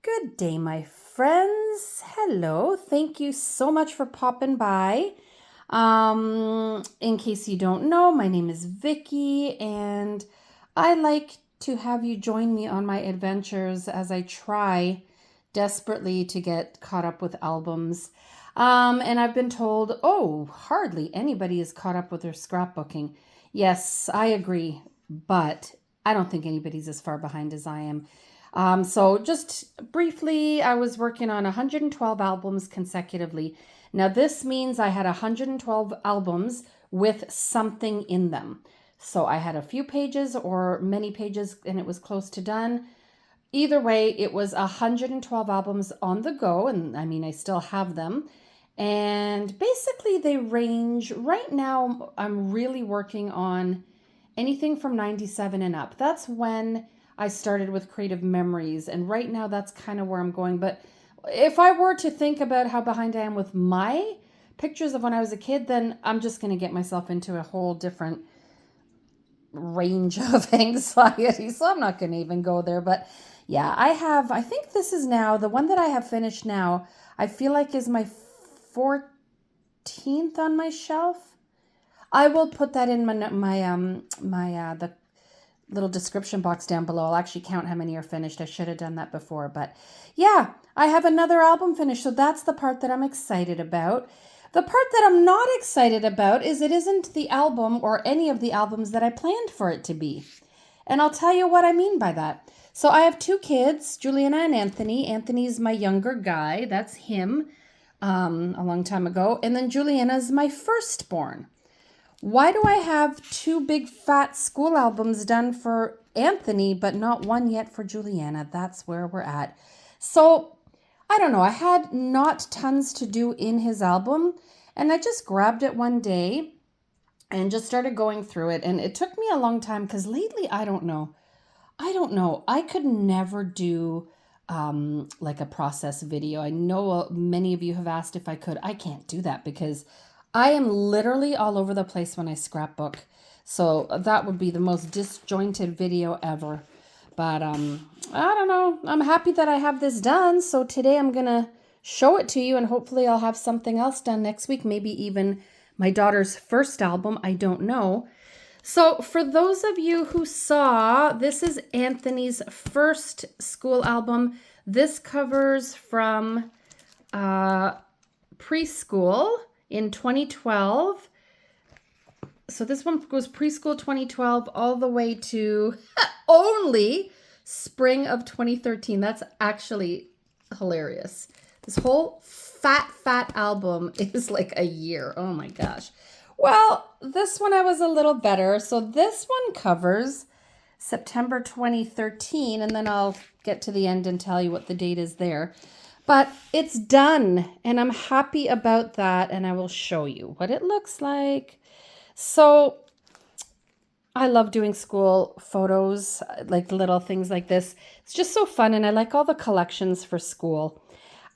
Good day, my friends. Hello. Thank you so much for popping by. In case you don't know, my name is Vicky, and I like to have you join me on my adventures as I try desperately to get caught up with albums. And I've been told, oh, hardly anybody is caught up with their scrapbooking. Yes, I agree, but I don't think anybody's as far behind as I am. So just briefly, I was working on 112 albums consecutively. Now, this means I had 112 albums with something in them. So I had a few pages or many pages and it was close to done. Either way, it was 112 albums on the go. And I mean, I still have them. And basically, they range. Right now, I'm really working on anything from 97 and up. That's when I started with Creative Memories. And right now, that's kind of where I'm going. But if I were to think about how behind I am with my pictures of when I was a kid, then I'm just going to get myself into a whole different range of anxiety. So I'm not going to even go there. But yeah, I think this is now, the one that I have finished now, I feel like is my 14th on my shelf. I will put that in the little description box down below. I'll actually count how many are finished. I should have done that before, but yeah, I have another album finished. So that's the part that I'm excited about. The part that I'm not excited about is it isn't the album or any of the albums that I planned for it to be. And I'll tell you what I mean by that. So I have two kids, Juliana and Anthony. Anthony's my younger guy. That's him a long time ago. And then Juliana's my firstborn. Why do I have two big fat school albums done for Anthony, but not one yet for Juliana? That's where we're at. So I don't know. I had not tons to do in his album, and I just grabbed it one day and just started going through it. And it took me a long time because lately, I don't know. I could never do like a process video. I know many of you have asked if I could. I can't do that because I am literally all over the place when I scrapbook. So that would be the most disjointed video ever. But I don't know. I'm happy that I have this done. So today I'm going to show it to you, and hopefully I'll have something else done next week. Maybe even my daughter's first album. I don't know. So for those of you who saw, this is Anthony's first school album. This covers from preschool in 2012. So this one goes preschool 2012 all the way to only spring of 2013. That's actually hilarious. This whole fat album is like a year. Oh my gosh. Well, this one I was a little better. So this one covers September 2013, and then I'll get to the end and tell you what the date is there. But it's done, and I'm happy about that, and I will show you what it looks like. So I love doing school photos, like little things like this. It's just so fun, and I like all the collections for school.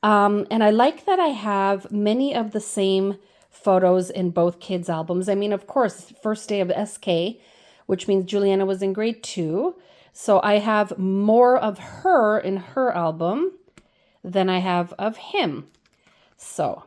And I like that I have many of the same photos in both kids' albums. I mean, of course, first day of SK, which means Juliana was in grade 2. So I have more of her in her album than I have of him. So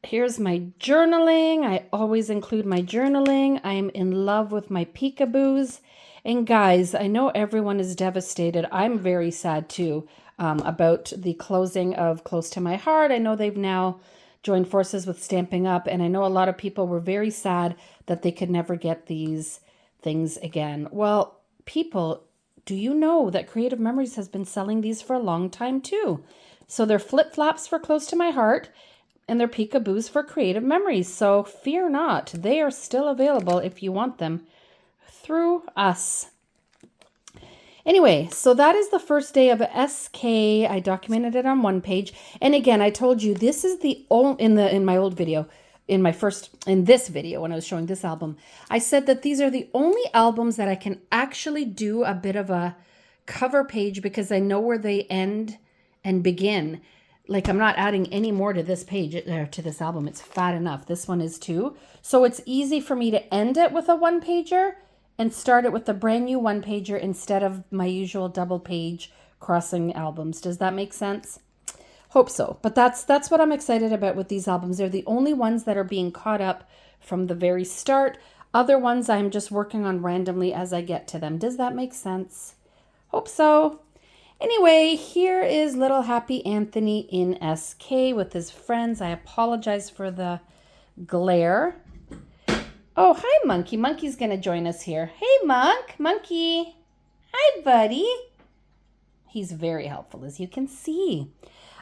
here's my journaling. I always include my journaling. I am in love with my peekaboos. And guys, I know everyone is devastated. I'm very sad too about the closing of Close to My Heart. I know they've now joined forces with Stamping Up, and I know a lot of people were very sad that they could never get these things again. Well, people, do you know that Creative Memories has been selling these for a long time too? So they're flip-flops for Close to My Heart, and they're peekaboos for Creative Memories. So fear not, they are still available if you want them through us. Anyway, so that is the first day of SK. I documented it on one page. And again, I told you this is the only, in my old video, in this video when I was showing this album, I said that these are the only albums that I can actually do a bit of a cover page because I know where they end and begin. Like I'm not adding any more to this page, to this album. It's fat enough. This one is too. So it's easy for me to end it with a one pager and start it with a brand new one-pager instead of my usual double page crossing albums. Does that make sense? Hope so. But that's what I'm excited about with these albums. They're the only ones that are being caught up from the very start. Other ones I'm just working on randomly as I get to them. Does that make sense? Hope so. Anyway, here is little happy Anthony in SK with his friends. I apologize for the glare. Oh, hi, Monkey. Monkey's going to join us here. Hey, Monkey. Hi, buddy. He's very helpful, as you can see.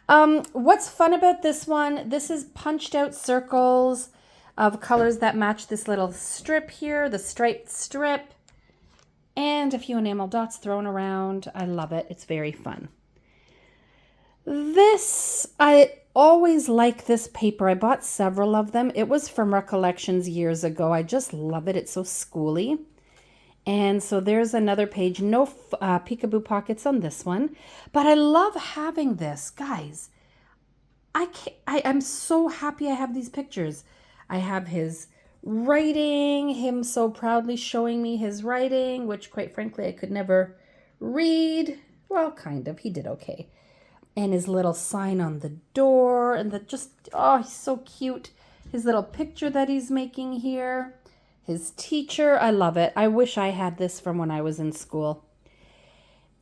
What's fun about this one, this is punched out circles of colors that match this little strip here, the striped strip, and a few enamel dots thrown around. I love it. It's very fun. I always like this paper. I bought several of them. It was from Recollections years ago. I just love it. It's so schooly. And so there's another page. No peekaboo pockets on this one. But I love having this. Guys, I'm so happy I have these pictures. I have his writing, him so proudly showing me his writing, which quite frankly I could never read. Well, kind of. He did okay. And his little sign on the door, and he's so cute. His little picture that he's making here. His teacher, I love it. I wish I had this from when I was in school.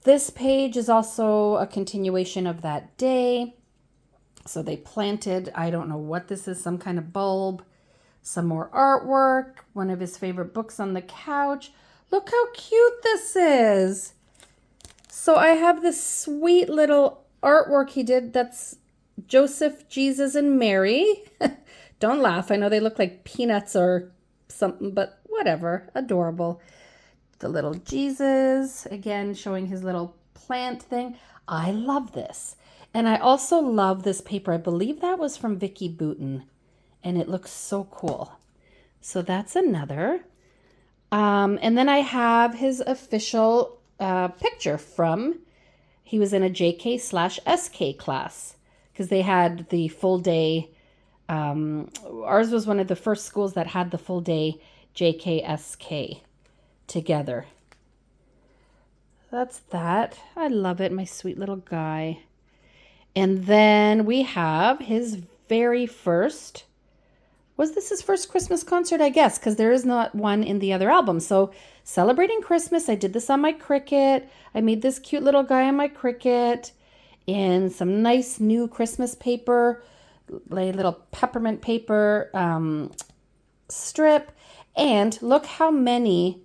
This page is also a continuation of that day. So they planted, I don't know what this is, some kind of bulb, some more artwork, one of his favorite books on the couch. Look how cute this is. So I have this sweet little artwork he did that's Joseph, Jesus, and Mary. Don't laugh. I know they look like peanuts or something, but whatever. Adorable. The little Jesus, again, showing his little plant thing. I love this. And I also love this paper. I believe that was from Vicky Boutin, and it looks so cool. So that's another. And then I have his official picture from, he was in a JK/SK class because they had the full day. Ours was one of the first schools that had the full day JK/SK together. That's that. I love it, my sweet little guy. And then we have his very first, was this his first Christmas concert? I guess, because there is not one in the other album. So celebrating Christmas, I did this on my Cricut. I made this cute little guy on my Cricut in some nice new Christmas paper, like little peppermint paper strip. And look how many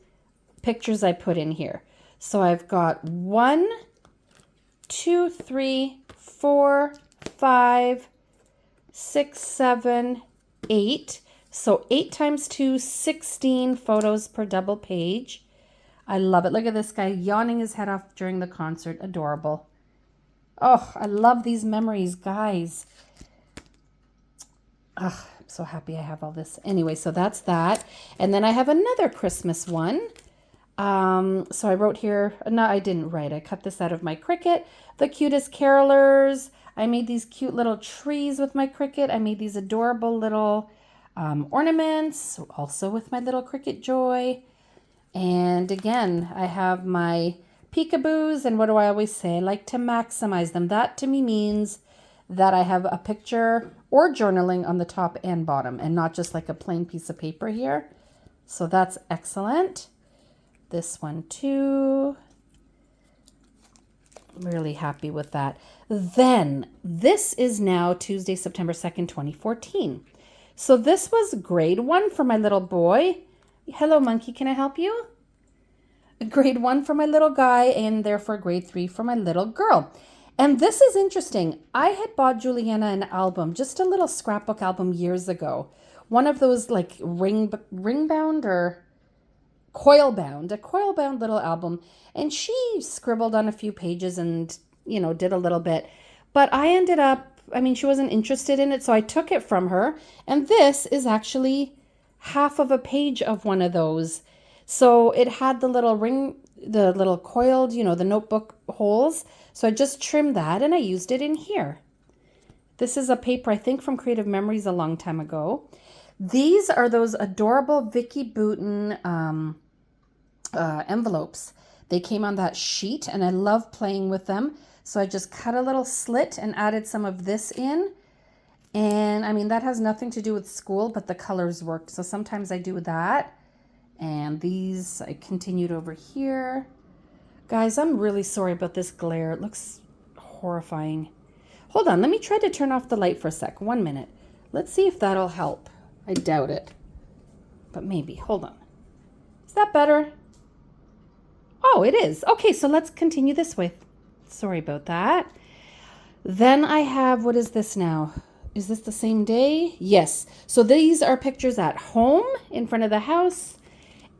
pictures I put in here. So I've got 1, 2, 3, 4, 5, 6, 7, 8. So 8 times 2, 16 photos per double page. I love it. Look at this guy yawning his head off during the concert. Adorable. Oh, I love these memories, guys. Oh, I'm so happy I have all this. Anyway, so that's that. And then I have another Christmas one. So I wrote here, no, I didn't write. I cut this out of my Cricut. The cutest carolers. I made these cute little trees with my Cricut. I made these adorable little ornaments, also with my little Cricut Joy. And again, I have my peekaboos, and what do I always say? I like to maximize them. That to me means that I have a picture or journaling on the top and bottom, and not just like a plain piece of paper here. So that's excellent. This one too. Really happy with that. Then this is now Tuesday, September 2nd, 2014. So this was grade 1 for my little boy. Hello, monkey. Can I help you? Grade 1 for my little guy, and therefore grade 3 for my little girl. And this is interesting. I had bought Juliana an album, just a little scrapbook album years ago. One of those like ring bound or coil bound, a coil bound little album. And she scribbled on a few pages and, you know, did a little bit. But I ended up, she wasn't interested in it, so I took it from her. And this is actually half of a page of one of those. So it had the little the little coiled, the notebook holes. So I just trimmed that and I used it in here. This is a paper, I think, from Creative Memories a long time ago. These are those adorable Vicky Boutin envelopes. They came on that sheet and I love playing with them. So I just cut a little slit and added some of this in. And I mean, that has nothing to do with school, but the colors worked. So sometimes I do that. And these I continued over here. Guys, I'm really sorry about this glare. It looks horrifying. Hold on, let me try to turn off the light for a sec. 1 minute. Let's see if that'll help. I doubt it. But maybe. Hold on. Is that better? Oh, it is. Okay, so let's continue this way. Sorry about that. Then I have, what is this now? Is this the same day? Yes. So these are pictures at home in front of the house.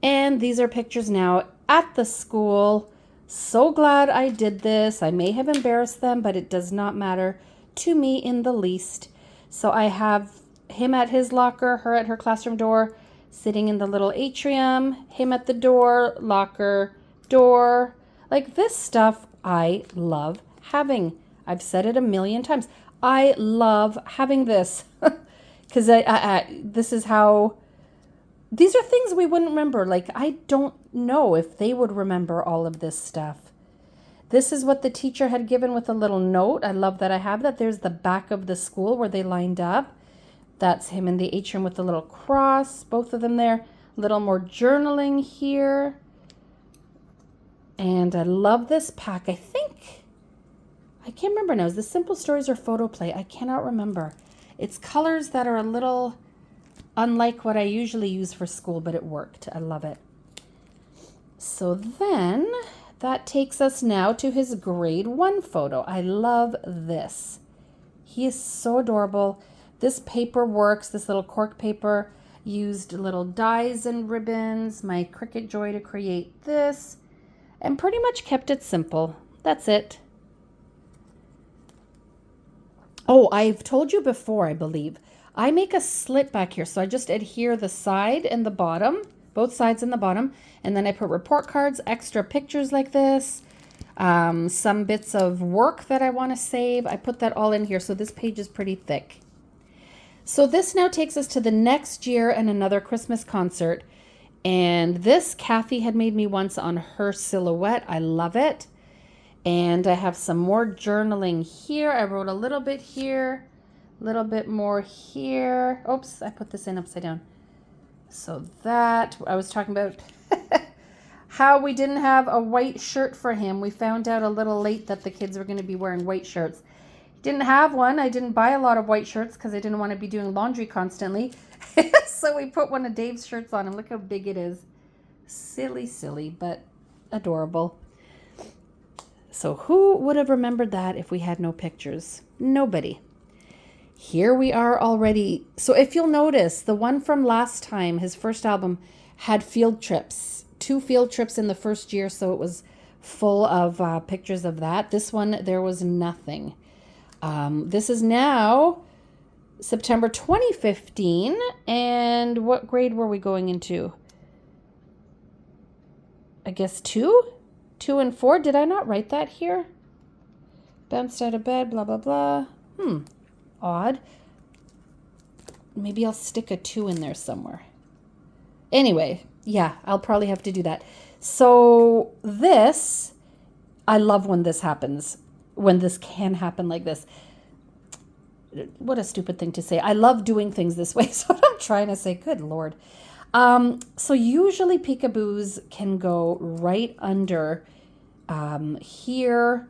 And these are pictures now at the school. So glad I did this. I may have embarrassed them, but it does not matter to me in the least. So I have him at his locker, her at her classroom door, sitting in the little atrium, him at the door, locker, door. Like this stuff I love having. I've said it a million times. I love having this because this is how, these are things we wouldn't remember. Like, I don't know if they would remember all of this stuff. This is what the teacher had given with a little note. I love that I have that. There's the back of the school where they lined up. That's him in the atrium with the little cross, both of them there. A little more journaling here. And I love this pack. I think, I can't remember now. Is this Simple Stories or Photo Play? I cannot remember. It's colors that are a little unlike what I usually use for school, but it worked. I love it. So then that takes us now to his grade 1 photo. I love this. He is so adorable. This paper works, this little cork paper. Used little dies and ribbons, my Cricut Joy to create this, and pretty much kept it simple. That's it. Oh, I've told you before, I believe. I make a slit back here, so I just adhere the side and the bottom, both sides and the bottom, and then I put report cards, extra pictures like this, some bits of work that I want to save. I put that all in here, so this page is pretty thick. So this now takes us to the next year and another Christmas concert. And this Kathy had made me once on her silhouette. I love it. And I have some more journaling here. I wrote a little bit here, a little bit more here. Oops, I put this in upside down. So that, I was talking about how we didn't have a white shirt for him. We found out a little late that the kids were going to be wearing white shirts. Didn't have one. I didn't buy a lot of white shirts because I didn't want to be doing laundry constantly. So we put one of Dave's shirts on him. Look how big it is. Silly, silly, but adorable. So who would have remembered that if we had no pictures? Nobody. Here we are already. So if you'll notice, the one from last time, his first album, had field trips. 2 field trips in the first year, so it was full of pictures of that. This one, there was nothing. This is now September 2015, and what grade were we going into? I guess 2 and 4. Did I not write that here? Bounced out of bed, blah, blah, blah. Odd. Maybe I'll stick a 2 in there somewhere. Anyway, yeah, I'll probably have to do that. So this, I love when this happens. When this can happen like this. What a stupid thing to say. I love doing things this way. So what I'm trying to say, good Lord. So usually peekaboos can go right under here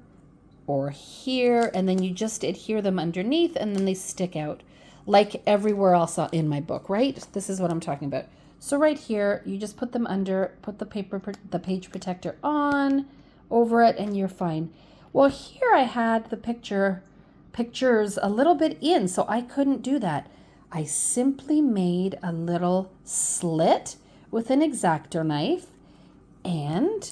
or here, and then you just adhere them underneath, and then they stick out like everywhere else in my book, right? This is what I'm talking about. So right here, you just put them under, put the page protector on over it, and you're fine. Well, here I had the pictures a little bit in, so I couldn't do that. I simply made a little slit with an X-Acto knife, and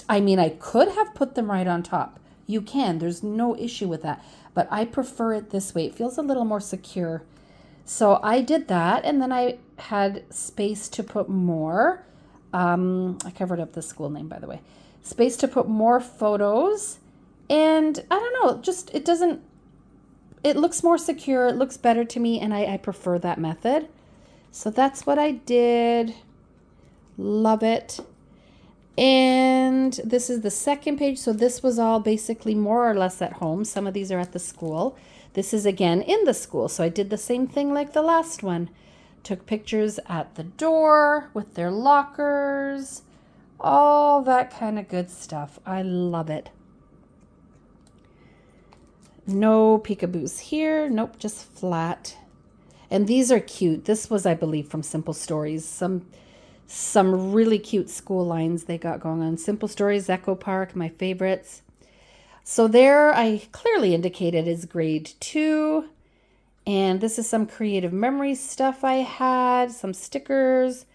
I could have put them right on top. You can, there's no issue with that, but I prefer it this way. It feels a little more secure. So I did that, and then I had space to put more. I covered up the school name, by the way. Space to put more photos. And I don't know, just it looks more secure, it looks better to me, and I prefer that method. So that's what I did. Love it. And this is the second page. So this was all basically more or less at home. Some of these are at the school. This is again in the school. So I did the same thing like the last one. Took pictures at the door with their lockers, all that kind of good stuff. I love it. No peekaboos here. Nope, just flat. And these are cute. This was, I believe, from Simple Stories. Some really cute school lines they got going on. Simple Stories, Echo Park, my favorites. So there I clearly indicated is grade 2. And this is some creative memory stuff I had, some stickers.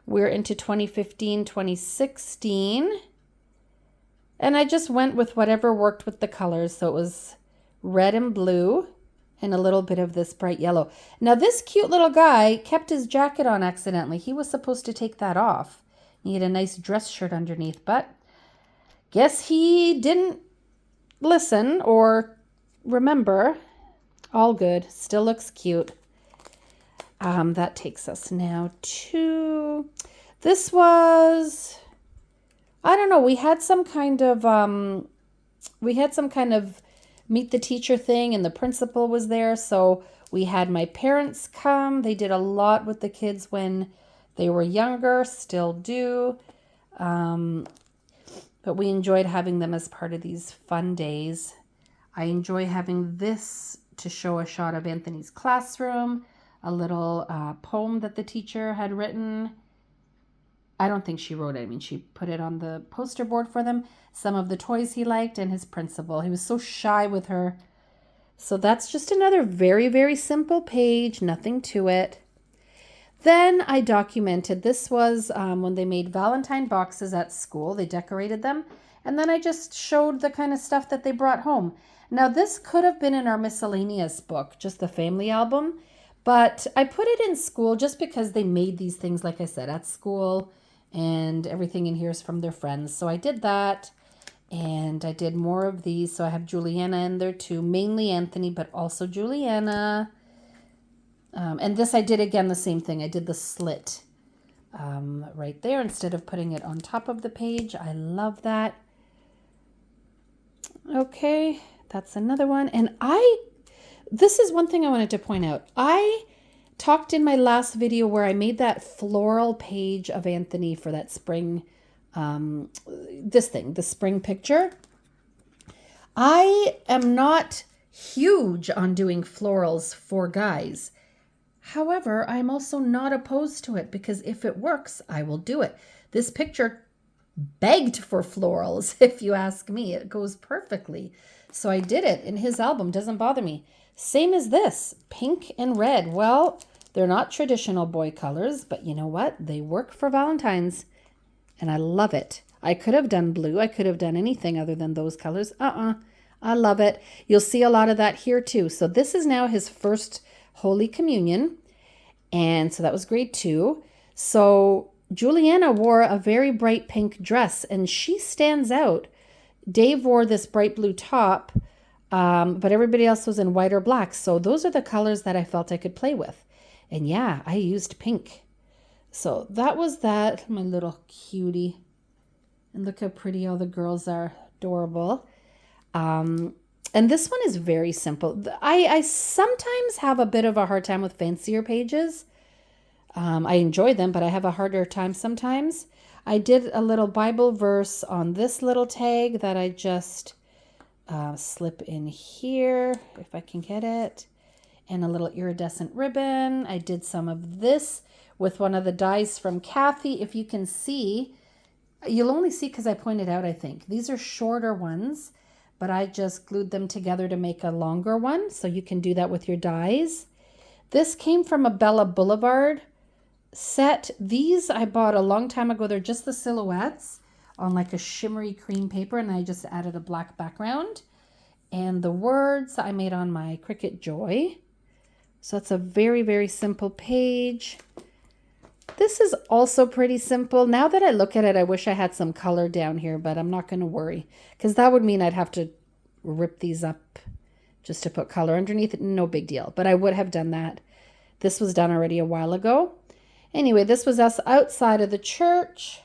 We're into 2015, 2016. And I just went with whatever worked with the colors. So it was red and blue and a little bit of this bright yellow. Now this cute little guy kept his jacket on accidentally. He was supposed to take that off. He had a nice dress shirt underneath, but guess he didn't listen or remember. All good. Still looks cute. That takes us now to, this was, I don't know, we had some kind of meet the teacher thing, and the principal was there. So we had my parents come. They did a lot with the kids when they were younger, still do. But we enjoyed having them as part of these fun days. I enjoy having this to show a shot of Anthony's classroom, a little poem that the teacher had written. I don't think she wrote it. I mean, she put it on the poster board for them. Some of the toys he liked and his principal. He was so shy with her. So that's just another very, very simple page. Nothing to it. Then I documented. This was when they made Valentine boxes at school. They decorated them. And then I just showed the kind of stuff that they brought home. Now, this could have been in our miscellaneous book, just the family album. But I put it in school just because they made these things, like I said, at school. And everything in here is from their friends. So I did that. And I did more of these. So I have Juliana in there too. Mainly Anthony, but also Juliana. And this I did again the same thing. I did the slit right there instead of putting it on top of the page. I love that. Okay, that's another one. And this is one thing I wanted to point out. I talked in my last video where I made that floral page of Anthony for that spring, the spring picture. I am not huge on doing florals for guys. However, I'm also not opposed to it because if it works, I will do it. This picture begged for florals, if you ask me. It goes perfectly. So I did it in his album. Doesn't bother me. Same as this, pink and red. Well, they're not traditional boy colors, but you know what? They work for Valentine's, and I love it. I could have done blue. I could have done anything other than those colors. I love it. You'll see a lot of that here too. So this is now his first Holy Communion, and so that was grade 2. So Juliana wore a very bright pink dress, and she stands out. Dave wore this bright blue top, but everybody else was in white or black. So those are the colors that I felt I could play with. And yeah, I used pink. So that was that, my little cutie. And look how pretty all the girls are. Adorable. And this one is very simple. I sometimes have a bit of a hard time with fancier pages. I enjoy them, but I have a harder time sometimes. I did a little Bible verse on this little tag that I just slip in here, if I can get it. And a little iridescent ribbon. I did some of this with one of the dies from Kathy. If you can see, you'll only see because I pointed out, I think. These are shorter ones, but I just glued them together to make a longer one. So you can do that with your dies. This came from a Bella Boulevard set. These I bought a long time ago. They're just the silhouettes on like a shimmery cream paper, and I just added a black background. And the words I made on my Cricut Joy. So it's a very, very simple page. This is also pretty simple. Now that I look at it, I wish I had some color down here, but I'm not going to worry because that would mean I'd have to rip these up just to put color underneath it. No big deal, but I would have done that. This was done already a while ago. Anyway, this was us outside of the church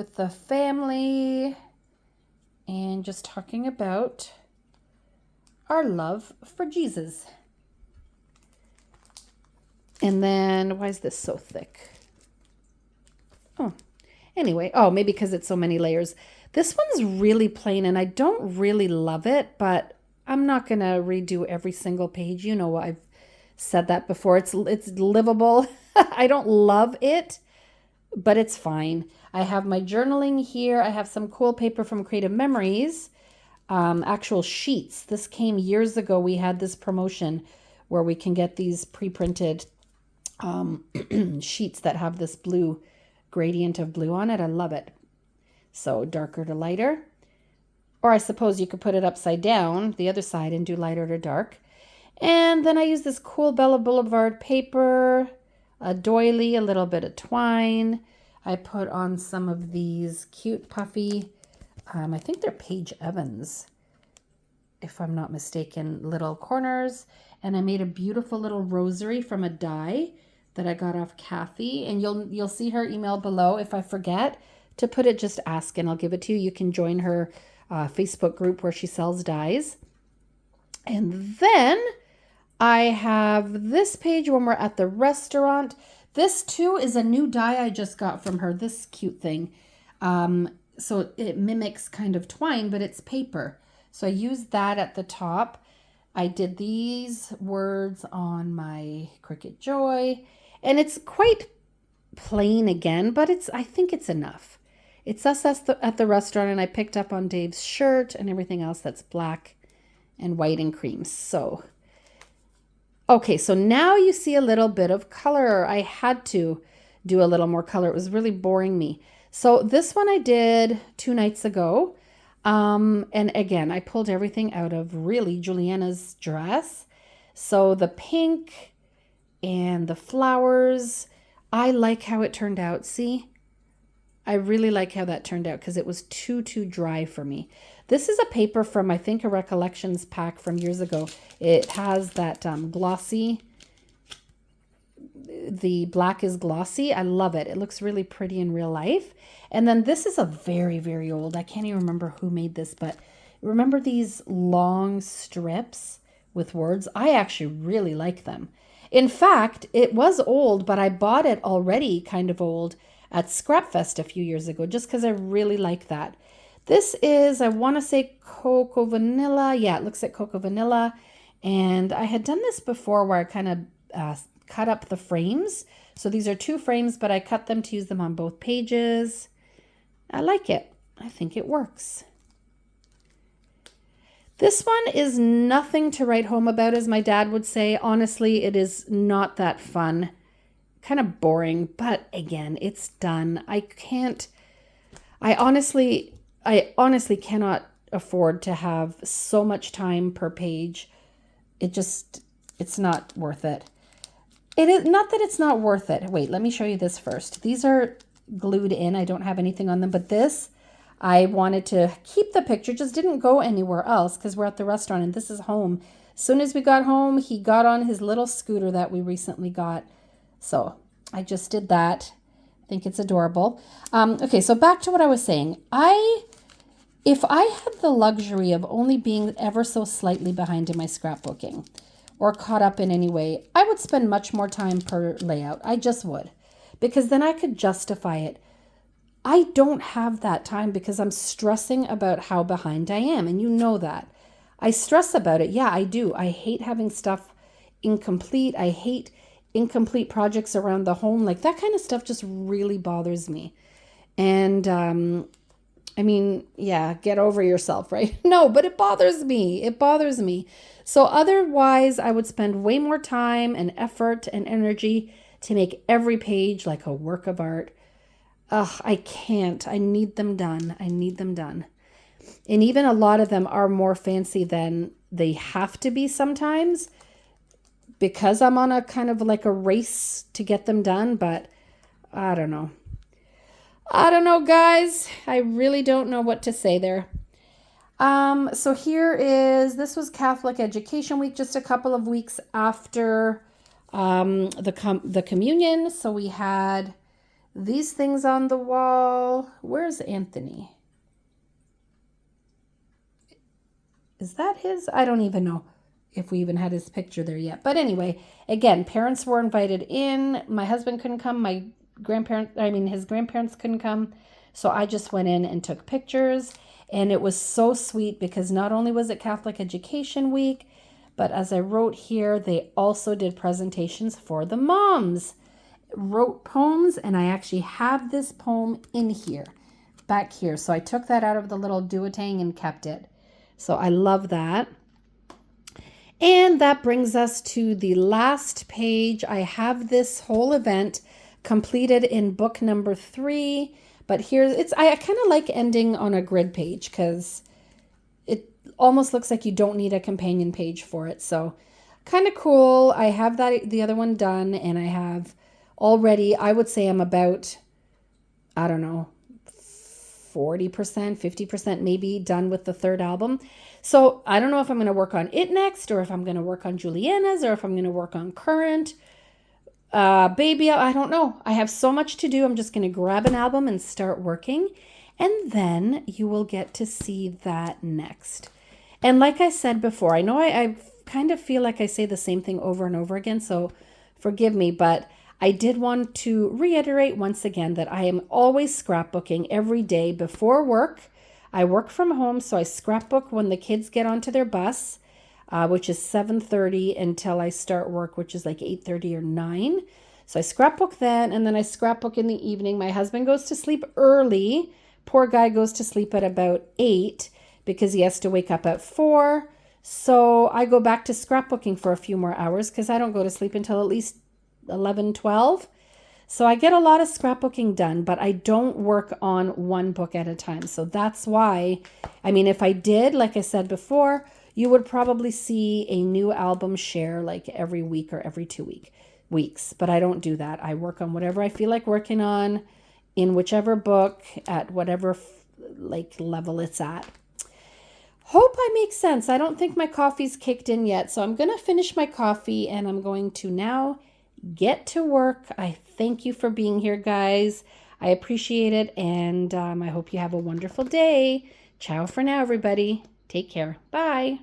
with the family and just talking about our love for Jesus. And then, why is this so thick? Oh, anyway. Oh, maybe because it's so many layers. This one's really plain and I don't really love it, but I'm not going to redo every single page. You know, I've said that before. It's livable. I don't love it, but it's fine. I have my journaling here. I have some cool paper from Creative Memories, actual sheets. This came years ago. We had this promotion where we can get these pre-printed sheets that have this blue gradient of blue on it. I love it. So darker to lighter. Or I suppose you could put it upside down, the other side, and do lighter to dark. And then I use this cool Bella Boulevard paper, a doily, a little bit of twine. I put on some of these cute puffy, I think they're Paige Evans, if I'm not mistaken, little corners. And I made a beautiful little rosary from a die that I got off Kathy. And you'll see her email below. If I forget to put it, just ask and I'll give it to you. You can join her Facebook group where she sells dies. And then I have this page when we're at the restaurant. This too is a new die I just got from her, this cute thing. So it mimics kind of twine, but it's paper. So I used that at the top. I did these words on my Cricut Joy, and it's quite plain again, but I think it's enough. It's us at the restaurant, and I picked up on Dave's shirt and everything else that's black and white and cream. So, okay, so now you see a little bit of color. I had to do a little more color. It was really boring me. So this one I did 2 nights ago. And again, I pulled everything out of really Juliana's dress. So the pink and the flowers, I like how it turned out. See? I really like how that turned out because it was too dry for me. This is a paper from, I think, a Recollections pack from years ago. It has that glossy, the black is glossy. I love it. It looks really pretty in real life. And then this is a very, very old, I can't even remember who made this, but remember these long strips with words? I actually really like them. In fact, it was old, but I bought it already kind of old at Scrapfest a few years ago, just because I really like that. This is, I want to say Cocoa Vanilla. Yeah, it looks like Cocoa Vanilla. And I had done this before where I kind of cut up the frames. So these are 2 frames, but I cut them to use them on both pages. I like it. I think it works. This one is nothing to write home about, as my dad would say. Honestly, it is not that fun. Kind of boring, but again, it's done. I honestly cannot afford to have so much time per page. It's not worth it. It is not that it's not worth it. Wait, let me show you this first. These are glued in. I don't have anything on them, but this, I wanted to keep the picture, just didn't go anywhere else because we're at the restaurant and this is home. As soon as we got home, he got on his little scooter that we recently got. So I just did that. I think it's adorable. Okay, so back to what I was saying. If I had the luxury of only being ever so slightly behind in my scrapbooking or caught up in any way, I would spend much more time per layout. I just would. Because then I could justify it. I don't have that time because I'm stressing about how behind I am. And you know that. I stress about it. Yeah, I do. I hate having stuff incomplete. I hate incomplete projects around the home. Like that kind of stuff just really bothers me. And I mean, yeah, get over yourself, right? No, but it bothers me. It bothers me. So otherwise, I would spend way more time and effort and energy to make every page like a work of art. Ugh, I can't. I need them done. I need them done. And even a lot of them are more fancy than they have to be sometimes because I'm on a kind of like a race to get them done. But I don't know. I don't know, guys. I really don't know what to say there. So this was Catholic Education Week, just a couple of weeks after the communion. So we had these things on the wall. Where's Anthony? Is that his? I don't even know if we even had his picture there yet. But anyway, again, parents were invited in. My husband couldn't come. His grandparents couldn't come. So I just went in and took pictures. And it was so sweet because not only was it Catholic Education Week, but as I wrote here, they also did presentations for the moms. Wrote poems, and I actually have this poem in here, back here. So I took that out of the little duotang and kept it. So I love that. And that brings us to the last page. I have this whole event completed in book number 3. But I kind of like ending on a grid page because it almost looks like you don't need a companion page for it. So kind of cool. I have the other one done, and I have already, I would say I'm about, I don't know, 40%, 50% maybe done with the third album. So I don't know if I'm going to work on it next, or if I'm going to work on Juliana's, or if I'm going to work on Current. Baby, I don't know. I have so much to do. I'm just going to grab an album and start working. And then you will get to see that next. And like I said before, I know I kind of feel like I say the same thing over and over again, so forgive me, but I did want to reiterate once again that I am always scrapbooking every day before work. I work from home, so I scrapbook when the kids get onto their bus, which is 7:30 until I start work, which is like 8:30 or 9. So I scrapbook then, and then I scrapbook in the evening. My husband goes to sleep early. Poor guy goes to sleep at about 8 because he has to wake up at 4. So I go back to scrapbooking for a few more hours because I don't go to sleep until at least 11, 12. So I get a lot of scrapbooking done, but I don't work on one book at a time. So that's why, if I did, like I said before, you would probably see a new album share like every week or every 2 weeks. But I don't do that. I work on whatever I feel like working on in whichever book at whatever level it's at. Hope I make sense. I don't think my coffee's kicked in yet. So I'm going to finish my coffee and I'm going to now get to work. I thank you for being here, guys. I appreciate it. And I hope you have a wonderful day. Ciao for now, everybody. Take care. Bye.